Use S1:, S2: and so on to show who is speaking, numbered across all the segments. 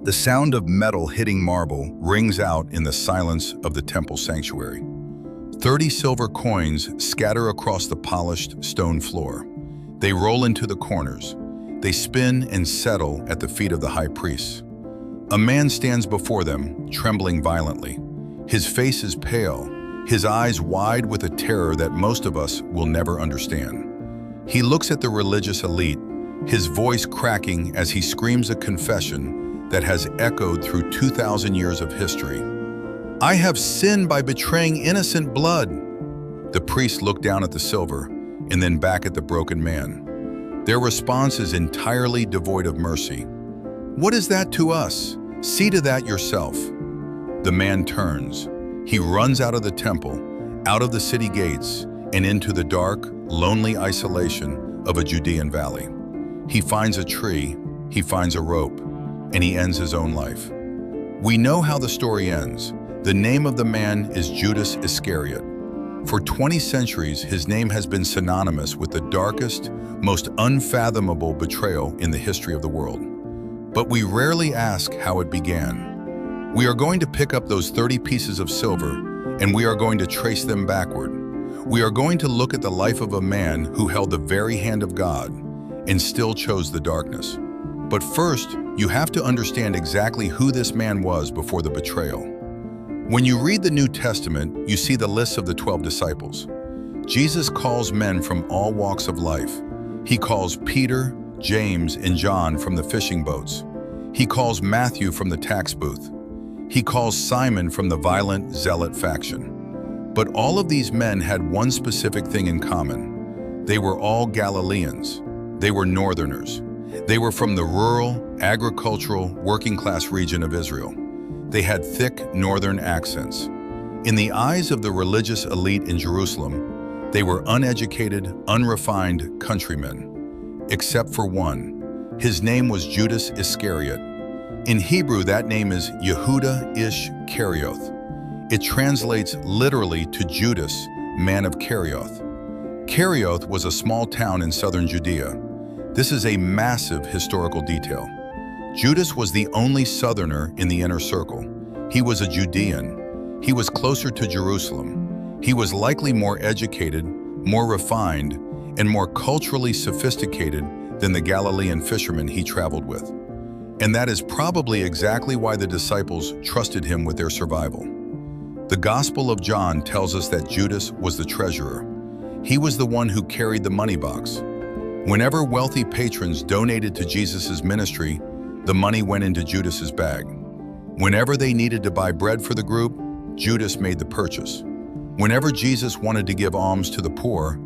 S1: The sound of metal hitting marble rings out in the silence of the temple sanctuary. 30 silver coins scatter across the polished stone floor. They roll into the corners. They spin and settle at the feet of the high priest. A man stands before them, trembling violently. His face is pale, his eyes wide with a terror that most of us will never understand. He looks at the religious elite, his voice cracking as he screams a confession that has echoed through 2,000 years of history. "I have sinned by betraying innocent blood." The priests look down at the silver and then back at the broken man. Their response is entirely devoid of mercy. "What is that to us? See to that yourself." The man turns. He runs out of the temple, out of the city gates, and into the dark, lonely isolation of a Judean valley. He finds a tree, he finds a rope, and he ends his own life. We know how the story ends. The name of the man is Judas Iscariot. For 20 centuries, his name has been synonymous with the darkest, most unfathomable betrayal in the history of the world. But we rarely ask how it began. We are going to pick up those 30 pieces of silver, and we are going to trace them backward. We are going to look at the life of a man who held the very hand of God and still chose the darkness. But first, you have to understand exactly who this man was before the betrayal. When you read the New Testament, you see the lists of the 12 disciples. Jesus calls men from all walks of life. He calls Peter, James, and John from the fishing boats. He calls Matthew from the tax booth. He calls Simon from the violent zealot faction. But all of these men had one specific thing in common. They were all Galileans. They were northerners. They were from the rural, agricultural, working-class region of Israel. They had thick northern accents. In the eyes of the religious elite in Jerusalem, they were uneducated, unrefined countrymen. Except for one. His name was Judas Iscariot. In Hebrew, that name is Yehuda Ish-Karioth. It translates literally to Judas, man of Karioth. Karioth was a small town in southern Judea. This is a massive historical detail. Judas was the only southerner in the inner circle. He was a Judean. He was closer to Jerusalem. He was likely more educated, more refined, and more culturally sophisticated than the Galilean fishermen he traveled with. And that is probably exactly why the disciples trusted him with their survival. The Gospel of John tells us that Judas was the treasurer. He was the one who carried the money box. Whenever wealthy patrons donated to Jesus' ministry, the money went into Judas's bag. Whenever they needed to buy bread for the group, Judas made the purchase. Whenever Jesus wanted to give alms to the poor,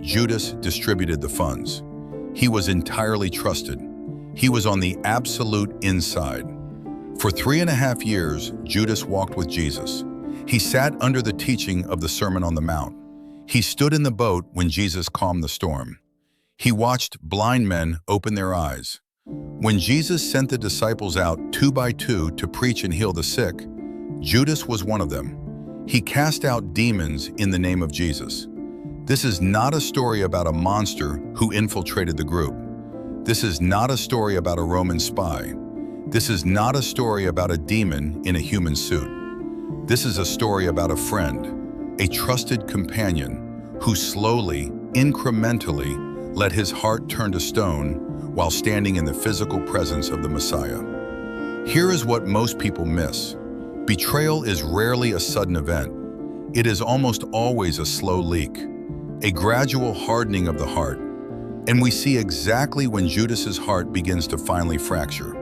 S1: Judas distributed the funds. He was entirely trusted. He was on the absolute inside. For 3.5 years, Judas walked with Jesus. He sat under the teaching of the Sermon on the Mount. He stood in the boat when Jesus calmed the storm. He watched blind men open their eyes. When Jesus sent the disciples out 2 by 2 to preach and heal the sick, Judas was one of them. He cast out demons in the name of Jesus. This is not a story about a monster who infiltrated the group. This is not a story about a Roman spy. This is not a story about a demon in a human suit. This is a story about a friend, a trusted companion, who slowly, incrementally, let his heart turn to stone while standing in the physical presence of the Messiah. Here is what most people miss. Betrayal is rarely a sudden event. It is almost always a slow leak, a gradual hardening of the heart. And we see exactly when Judas's heart begins to finally fracture.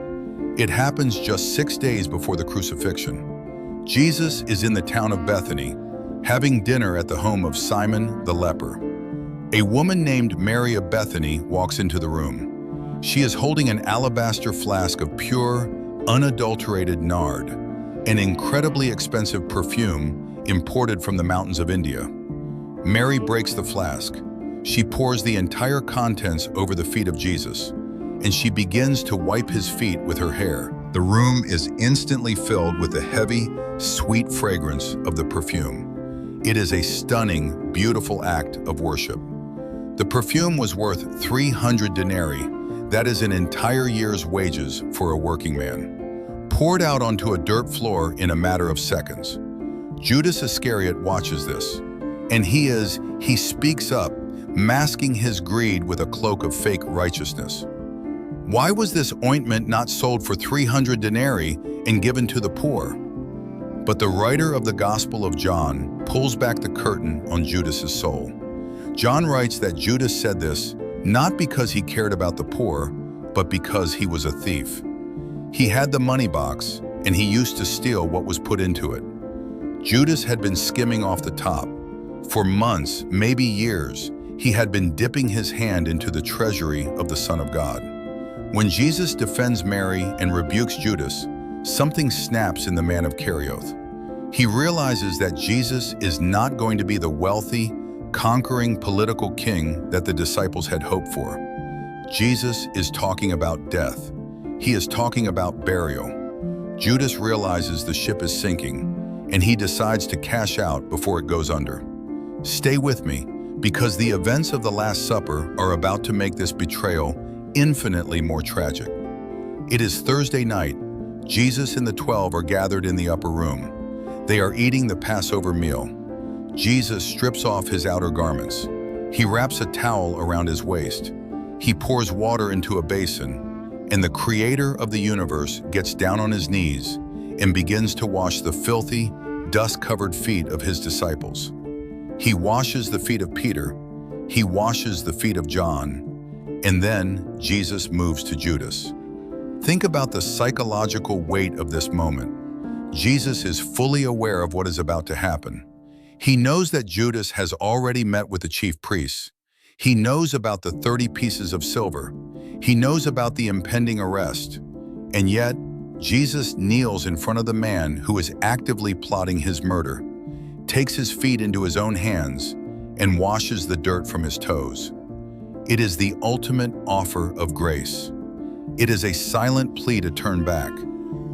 S1: It happens just 6 days before the crucifixion. Jesus is in the town of Bethany, having dinner at the home of Simon the leper. A woman named Mary of Bethany walks into the room. She is holding an alabaster flask of pure, unadulterated nard, an incredibly expensive perfume imported from the mountains of India. Mary breaks the flask. She pours the entire contents over the feet of Jesus, and she begins to wipe his feet with her hair. The room is instantly filled with the heavy, sweet fragrance of the perfume. It is a stunning, beautiful act of worship. The perfume was worth 300 denarii, that is an entire year's wages for a working man. poured out onto a dirt floor in a matter of seconds. Judas Iscariot watches this, and he speaks up, masking his greed with a cloak of fake righteousness. Why was this ointment not sold for 300 denarii and given to the poor? But the writer of the Gospel of John pulls back the curtain on Judas's soul. John writes that Judas said this not because he cared about the poor, but because he was a thief. He had the money box, and he used to steal what was put into it. Judas had been skimming off the top. For months, maybe years, he had been dipping his hand into the treasury of the Son of God. When Jesus defends Mary and rebukes Judas, something snaps in the man of Kerioth. He realizes that Jesus is not going to be the wealthy, conquering political king that the disciples had hoped for. Jesus is talking about death. He is talking about burial. Judas realizes the ship is sinking, and he decides to cash out before it goes under. Stay with me, because the events of the Last Supper are about to make this betrayal infinitely more tragic. It is Thursday night. Jesus and the 12 are gathered in the upper room. They are eating the Passover meal. Jesus strips off his outer garments. He wraps a towel around his waist. He pours water into a basin, and the Creator of the universe gets down on his knees and begins to wash the filthy, dust-covered feet of his disciples. He washes the feet of Peter. He washes the feet of John. And then Jesus moves to Judas. Think about the psychological weight of this moment. Jesus is fully aware of what is about to happen. He knows that Judas has already met with the chief priests. He knows about the 30 pieces of silver. He knows about the impending arrest. And yet, Jesus kneels in front of the man who is actively plotting his murder, takes his feet into his own hands, and washes the dirt from his toes. It is the ultimate offer of grace. It is a silent plea to turn back,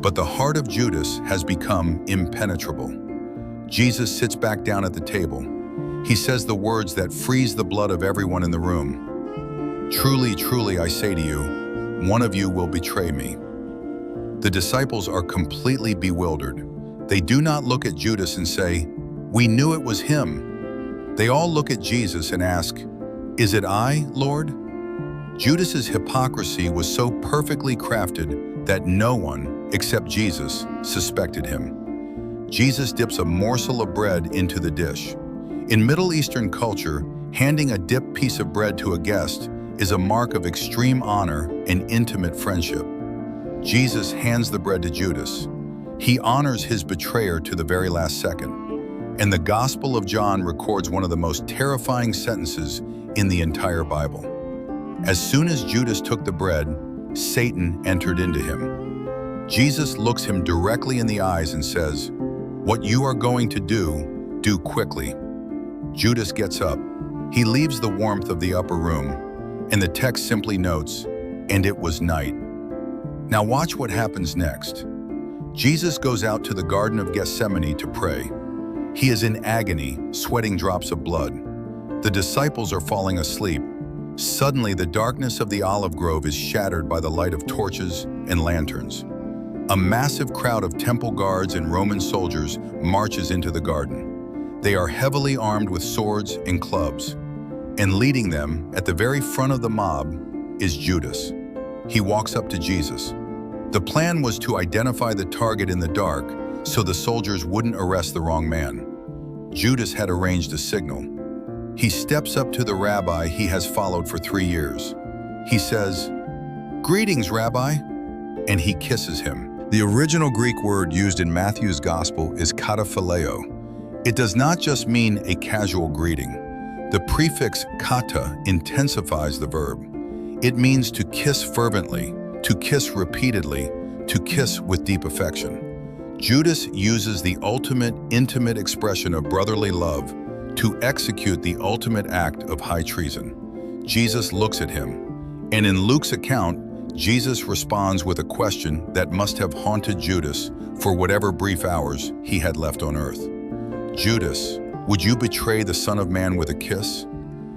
S1: but the heart of Judas has become impenetrable. Jesus sits back down at the table. He says the words that freeze the blood of everyone in the room. Truly, truly, I say to you, one of you will betray me. The disciples are completely bewildered. They do not look at Judas and say, "We knew it was him." They all look at Jesus and ask, "Is it I, Lord?" Judas's hypocrisy was so perfectly crafted that no one, except Jesus, suspected him. Jesus dips a morsel of bread into the dish. In Middle Eastern culture, handing a dipped piece of bread to a guest is a mark of extreme honor and intimate friendship. Jesus hands the bread to Judas. He honors his betrayer to the very last second. And the Gospel of John records one of the most terrifying sentences in the entire Bible. As soon as Judas took the bread, Satan entered into him. Jesus looks him directly in the eyes and says, "What you are going to do quickly." Judas gets up. He leaves the warmth of the upper room, and the text simply notes, "And it was night." Now watch what happens next. Jesus goes out to the Garden of Gethsemane to pray. He is in agony, sweating drops of blood. The disciples are falling asleep. Suddenly, the darkness of the olive grove is shattered by the light of torches and lanterns. A massive crowd of temple guards and Roman soldiers marches into the garden. They are heavily armed with swords and clubs. And leading them, at the very front of the mob, is Judas. He walks up to Jesus. The plan was to identify the target in the dark so the soldiers wouldn't arrest the wrong man. Judas had arranged a signal. He steps up to the rabbi he has followed for 3 years. He says, "Greetings, Rabbi," and he kisses him. The original Greek word used in Matthew's Gospel is kataphileo. It does not just mean a casual greeting. The prefix kata intensifies the verb. It means to kiss fervently, to kiss repeatedly, to kiss with deep affection. Judas uses the ultimate intimate expression of brotherly love to execute the ultimate act of high treason. Jesus looks at him, and in Luke's account, Jesus responds with a question that must have haunted Judas for whatever brief hours he had left on earth. "Judas, would you betray the Son of Man with a kiss?"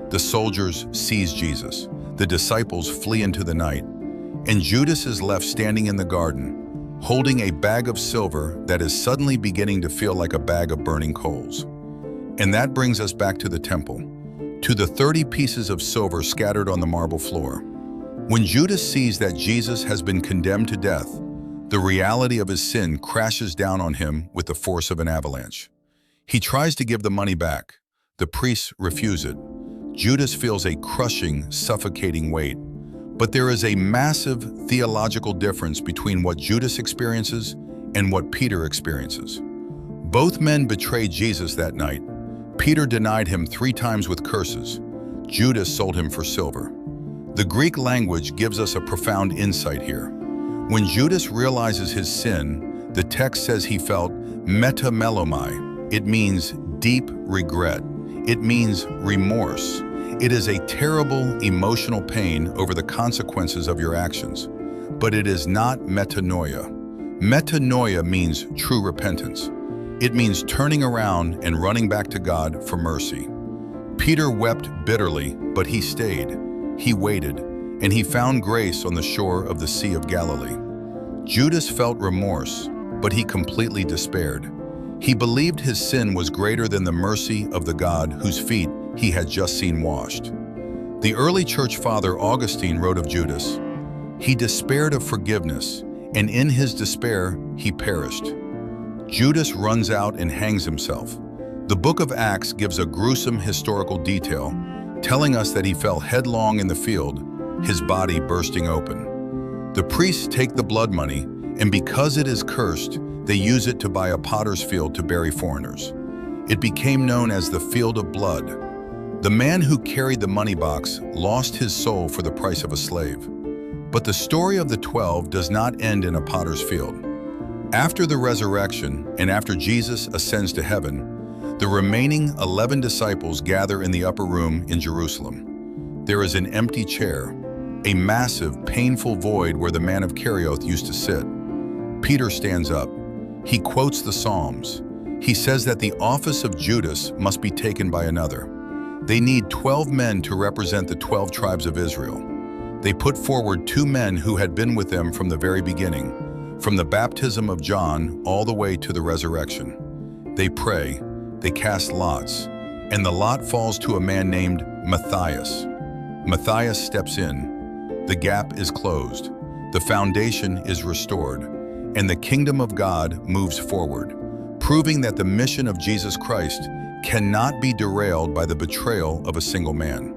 S1: The soldiers seize Jesus. The disciples flee into the night, and Judas is left standing in the garden, holding a bag of silver that is suddenly beginning to feel like a bag of burning coals. And that brings us back to the temple, to the 30 pieces of silver scattered on the marble floor. When Judas sees that Jesus has been condemned to death, the reality of his sin crashes down on him with the force of an avalanche. He tries to give the money back. The priests refuse it. Judas feels a crushing, suffocating weight. But there is a massive theological difference between what Judas experiences and what Peter experiences. Both men betrayed Jesus that night. Peter denied him 3 times with curses. Judas sold him for silver. The Greek language gives us a profound insight here. When Judas realizes his sin, the text says he felt metamelomai. It means deep regret. It means remorse. It is a terrible emotional pain over the consequences of your actions. But it is not metanoia. Metanoia means true repentance. It means turning around and running back to God for mercy. Peter wept bitterly, but he stayed. He waited, and he found grace on the shore of the Sea of Galilee. Judas felt remorse, but he completely despaired. He believed his sin was greater than the mercy of the God whose feet he had just seen washed. The early church father Augustine wrote of Judas, "He despaired of forgiveness, and in his despair he perished." Judas runs out and hangs himself. The book of Acts gives a gruesome historical detail, telling us that he fell headlong in the field, his body bursting open. The priests take the blood money, and because it is cursed, they use it to buy a potter's field to bury foreigners. It became known as the Field of Blood. The man who carried the money box lost his soul for the price of a slave. But the story of the 12 does not end in a potter's field. After the resurrection, and after Jesus ascends to heaven, the remaining 11 disciples gather in the upper room in Jerusalem. There is an empty chair, a massive, painful void where the man of Kerioth used to sit. Peter stands up. He quotes the Psalms. He says that the office of Judas must be taken by another. They need 12 men to represent the 12 tribes of Israel. They put forward 2 men who had been with them from the very beginning, from the baptism of John all the way to the resurrection. They pray, they cast lots, and the lot falls to a man named Matthias. Matthias steps in. The gap is closed. The foundation is restored, and the kingdom of God moves forward, proving that the mission of Jesus Christ cannot be derailed by the betrayal of a single man.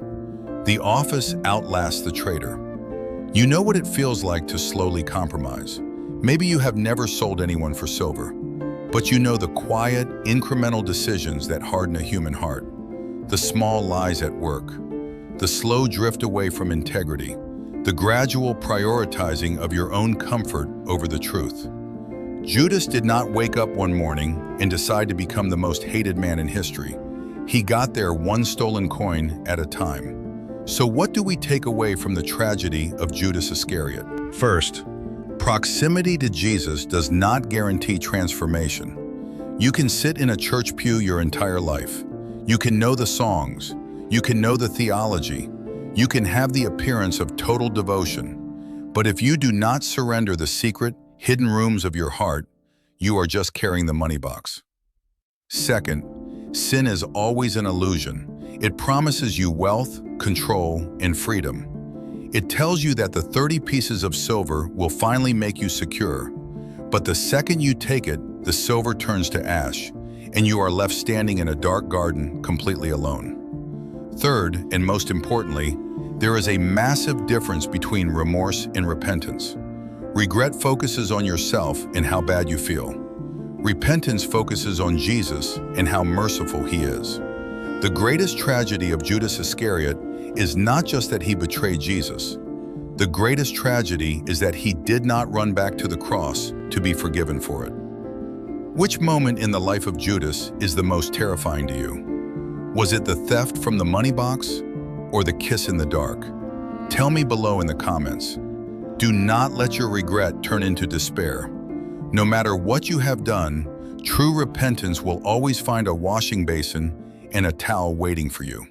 S1: The office outlasts the traitor. You know what it feels like to slowly compromise. Maybe you have never sold anyone for silver, but you know the quiet, incremental decisions that harden a human heart, the small lies at work, the slow drift away from integrity, the gradual prioritizing of your own comfort over the truth. Judas did not wake up one morning and decide to become the most hated man in history. He got there one stolen coin at a time. So what do we take away from the tragedy of Judas Iscariot? First, proximity to Jesus does not guarantee transformation. You can sit in a church pew your entire life. You can know the songs. You can know the theology. You can have the appearance of total devotion. But if you do not surrender the secret, hidden rooms of your heart, you are just carrying the money box. Second, sin is always an illusion. It promises you wealth, control, and freedom. It tells you that the 30 pieces of silver will finally make you secure. But the second you take it, the silver turns to ash, and you are left standing in a dark garden completely alone. Third, and most importantly, there is a massive difference between remorse and repentance. Regret focuses on yourself and how bad you feel. Repentance focuses on Jesus and how merciful he is. The greatest tragedy of Judas Iscariot is not just that he betrayed Jesus. The greatest tragedy is that he did not run back to the cross to be forgiven for it. Which moment in the life of Judas is the most terrifying to you? Was it the theft from the money box or the kiss in the dark? Tell me below in the comments. Do not let your regret turn into despair. No matter what you have done, true repentance will always find a washing basin and a towel waiting for you.